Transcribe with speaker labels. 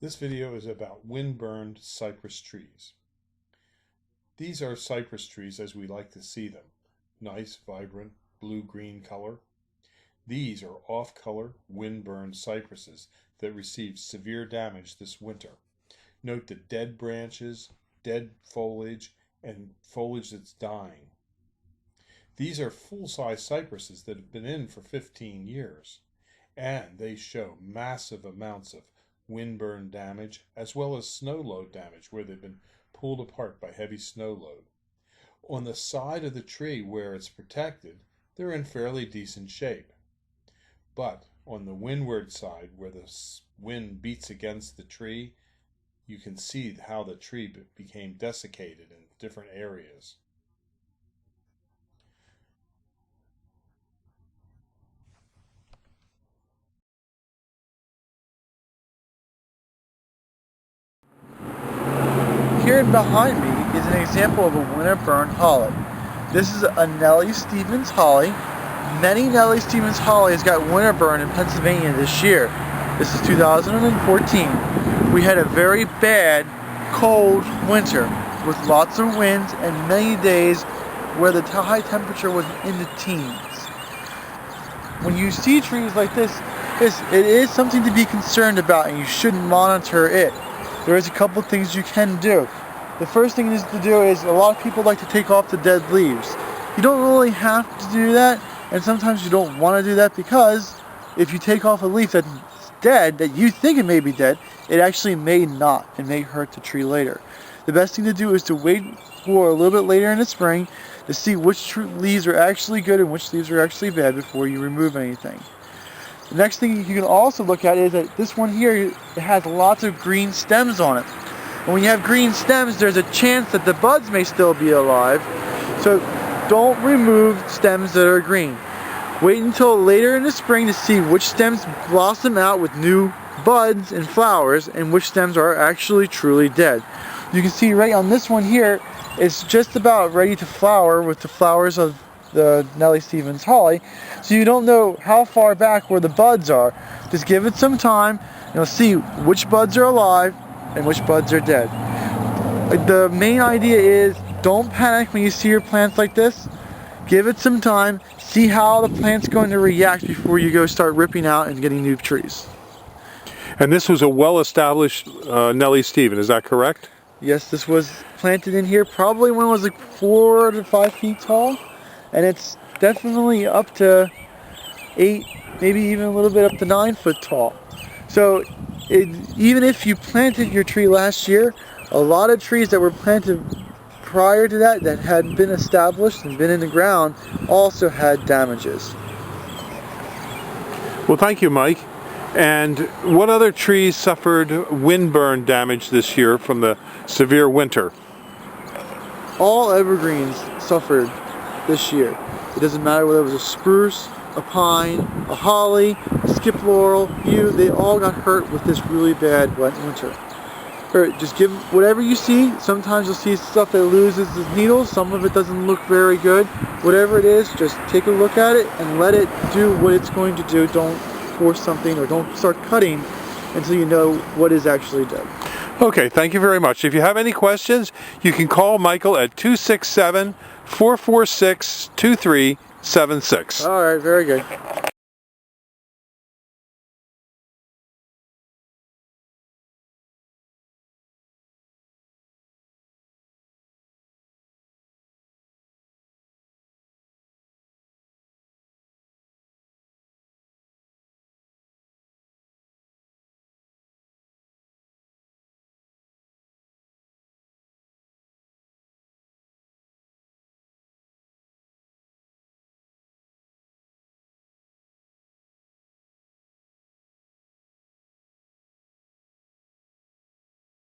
Speaker 1: This video is about wind-burned cypress trees. These are cypress trees as we like to see them. Nice, vibrant, blue-green color. These are off-color, wind-burned cypresses that received severe damage this winter. Note the dead branches, dead foliage, and foliage that's dying. These are full-size cypresses that have been in for 15 years, and they show massive amounts of wind-burn damage as well as snow load damage where they've been pulled apart by heavy snow load. On the side of the tree where it's protected, they're in fairly decent shape. But on the windward side where the wind beats against the tree, you can see how the tree became desiccated in different areas.
Speaker 2: Here behind me is an example of a winter-burned holly. This is a Nellie Stevens holly. Many Nellie Stevens hollies got winter burn in Pennsylvania this year. This is 2014. We had a very bad, cold winter with lots of winds and many days where the high temperature was in the teens. When you see trees like this, it is something to be concerned about, and you should monitor it. There is a couple things you can do. The first thing to do is a lot of people like to take off the dead leaves. You don't really have to do that, and sometimes you don't want to do that because if you take off a leaf that's dead, that you think it may be dead, it actually may not and may hurt the tree later. The best thing to do is to wait for a little bit later in the spring to see which leaves are actually good and which leaves are actually bad before you remove anything. The next thing you can also look at is that this one here, it has lots of green stems on it. And when you have green stems, there's a chance that the buds may still be alive. So don't remove stems that are green. Wait until later in the spring to see which stems blossom out with new buds and flowers and which stems are actually truly dead. You can see right on this one here, it's just about ready to flower with the flowers of the Nellie Stevens holly, so you don't know how far back where the buds are. Just give it some time and you'll see which buds are alive and which buds are dead. The main idea is don't panic when you see your plants like this. Give it some time, see how the plant's going to react before you go start ripping out and getting new trees.
Speaker 1: And this was a well-established Nellie Stevens, is that correct?
Speaker 2: Yes, this was planted in here probably when it was like 4 to 5 feet tall. And it's definitely up to 8, maybe even a little bit up to 9 foot tall. So even if you planted your tree last year, a lot of trees that were planted prior to that had been established and been in the ground also had damages.
Speaker 1: Well, thank you, Mike. And what other trees suffered windburn damage this year from the severe winter?
Speaker 2: All evergreens suffered this year. It doesn't matter whether it was a spruce, a pine, a holly, a skip laurel, yew, they all got hurt with this really bad wet winter. Just give whatever you see. Sometimes you'll see stuff that loses its needles, some of it doesn't look very good. Whatever it is, just take a look at it and let it do what it's going to do. Don't force something or don't start cutting until you know what is actually dead.
Speaker 1: Okay, thank you very much. If you have any questions, you can call Michael at 267-446-2376.
Speaker 2: All right, very good.